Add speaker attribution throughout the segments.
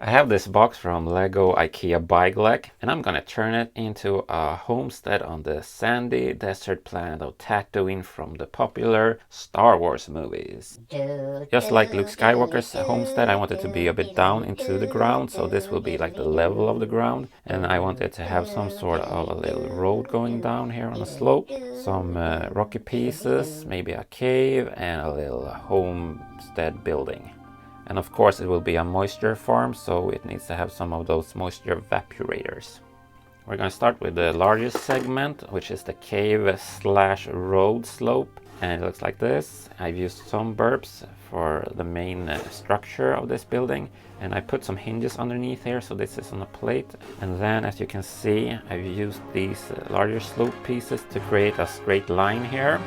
Speaker 1: I have this box from LEGO IKEA Bygglek, and I'm gonna turn it into a homestead on the sandy desert planet of Tatooine from the popular Star Wars movies. Just like Luke Skywalker's homestead, I want it to be a bit down into the ground, so this will be like the level of the ground, and I want it to have some sort of a little road going down here on a slope, some rocky pieces, maybe a cave, and a little homestead building. And of course it will be a moisture farm, so it needs to have some of those moisture evaporators. We're going to start with the largest segment, which is the cave slash road slope. And it looks like this. I've used some burps for the main structure of this building. And I put some hinges underneath here, so this is on a plate. And then, as you can see, I've used these larger slope pieces to create a straight line here.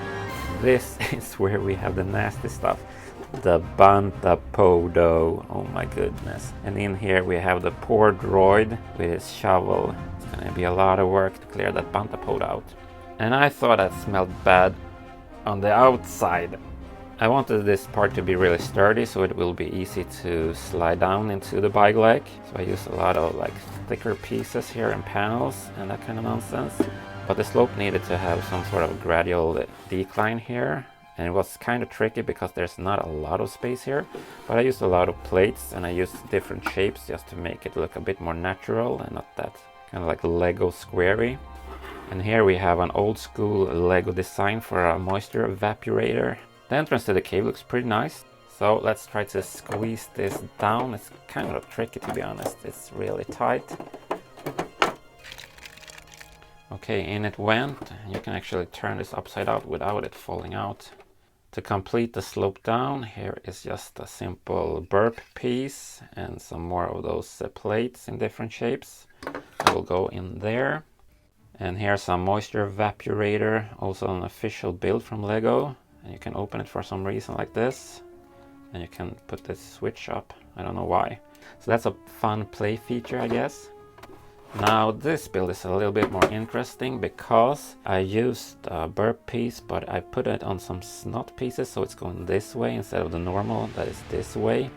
Speaker 1: This is where we have the nasty stuff. The Bantapodo, oh my goodness. And in here we have the poor droid with his shovel. It's gonna be a lot of work to clear that Bantapod out. And I thought that smelled bad on the outside. I wanted this part to be really sturdy, so it will be easy to slide down into the Bygglek. So I used a lot of like thicker pieces here and panels and that kind of nonsense. But the slope needed to have some sort of gradual decline here. And it was kind of tricky because there's not a lot of space here, but I used a lot of plates and I used different shapes just to make it look a bit more natural and not that kind of like Lego squarey. And here we have an old school Lego design for a moisture evaporator. The entrance to the cave looks pretty nice. So let's try to squeeze this down. It's kind of tricky, to be honest. It's really tight. Okay, in it went. You can actually turn this upside out without it falling out. To complete the slope down, here is just a simple burp piece and some more of those plates in different shapes. That will go in there. And here's some moisture evaporator, also an official build from Lego. And you can open it for some reason like this. And you can put this switch up, I don't know why. So that's a fun play feature, I guess. Now this build is a little bit more interesting because I used a burp piece, but I put it on some snot pieces, so it's going this way instead of the normal that is this way.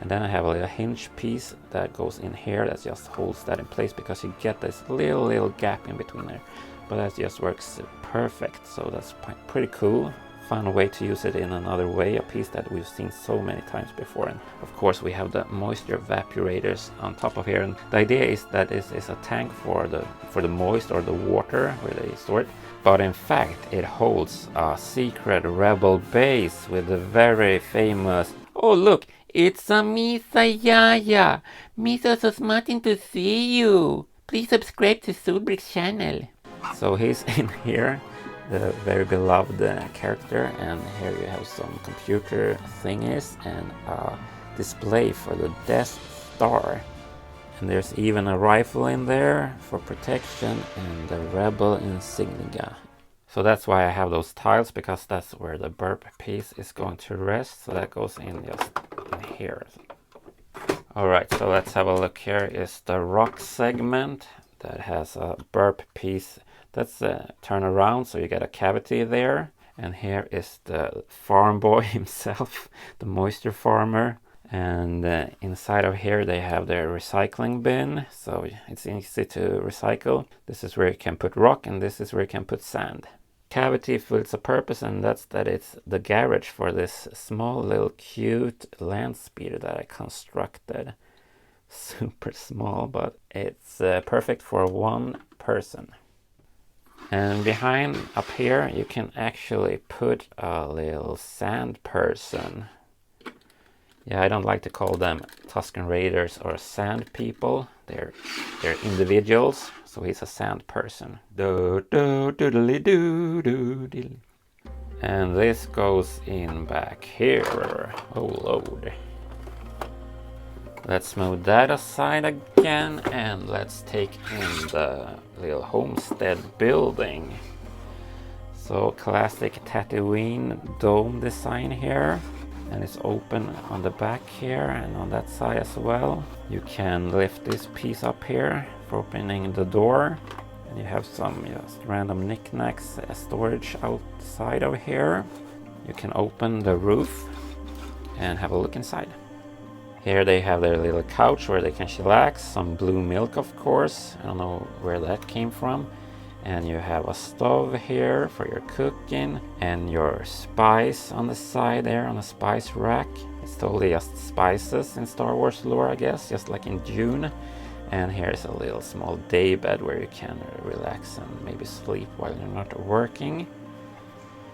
Speaker 1: And then I have a little hinge piece that goes in here that just holds that in place, because you get this little gap in between there. But that just works perfect, so that's pretty cool. Fun way to use it in another way, a piece that we've seen so many times before. And of course we have the moisture evaporators on top of here, and the idea is that this is a tank for the moist or the water where they store it, but in fact it holds a secret rebel base with the very famous, oh look, it's a Misa Yaya. Misa, so smart to see you. Please subscribe to Sulbrick's channel. So he's in here, the very beloved character, and here you have some computer thingies and a display for the Death Star. And there's even a rifle in there for protection and the Rebel insignia. So that's why I have those tiles, because that's where the burp piece is going to rest. So that goes in just in here. Alright, so let's have a look. Here is the rock segment that has a burp piece that's turn around, so you get a cavity there. And here is the farm boy himself, the moisture farmer. And inside of here they have their recycling bin, so it's easy to recycle. This is where you can put rock, and this is where you can put sand. Cavity fulfills a purpose, and that's that it's the garage for this small little cute land speeder that I constructed. Super small, but it's perfect for one person. And behind up here you can actually put a little sand person. Yeah, I don't like to call them Tusken Raiders or sand people. They're individuals, so he's a sand person. And this goes in back here. Oh Lord. Let's move that aside again, and let's take in the little homestead building. So classic Tatooine dome design here, and it's open on the back here and on that side as well. You can lift this piece up here for opening the door, and you have some just random knickknacks storage outside of here. You can open the roof and have a look inside. Here they have their little couch where they can chillax, some blue milk of course, I don't know where that came from. And you have a stove here for your cooking and your spice on the side there on a spice rack. It's totally just spices in Star Wars lore, I guess, just like in Dune. And here's a little small day bed where you can relax and maybe sleep while you're not working.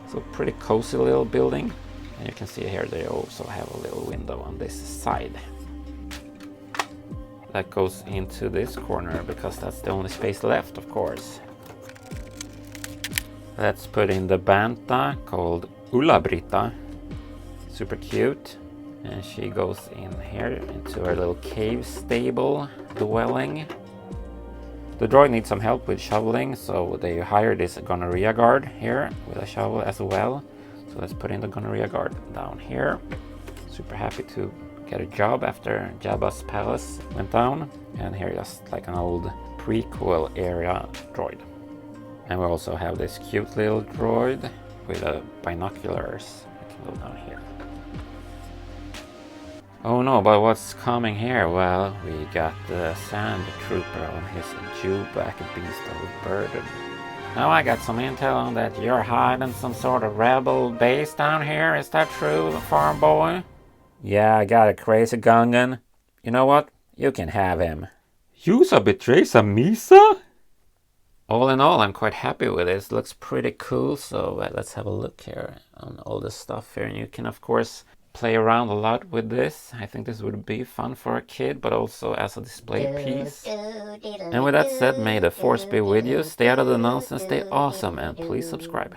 Speaker 1: So pretty cozy little building. And you can see here they also have a little window on this side. That goes into this corner because that's the only space left, of course. Let's put in the Banta called Ulla-Britta. Super cute. And she goes in here into her little cave stable dwelling. The droid needs some help with shoveling, so they hired this gonorrhea guard here with a shovel as well. So let's put in the gonorrhea guard down here. Super happy to get a job after Jabba's palace went down. And here just like an old prequel area droid. And we also have this cute little droid with binoculars. I can go down here. Oh no, but what's coming here? Well, we got the sand trooper on his Jewback beast of burden. Now I got some intel on that you're hiding some sort of rebel base down here. Is that true, farm boy? Yeah, I got a crazy Gungan. You know what? You can have him. Yusa betrays a Misa? All in all, I'm quite happy with this. Looks pretty cool, so let's have a look here on all this stuff here. And you can, of course, play around a lot with this. I think this would be fun for a kid, but also as a display piece. And with that said, may the force be with you. Stay out of the nonsense, stay awesome, and please subscribe.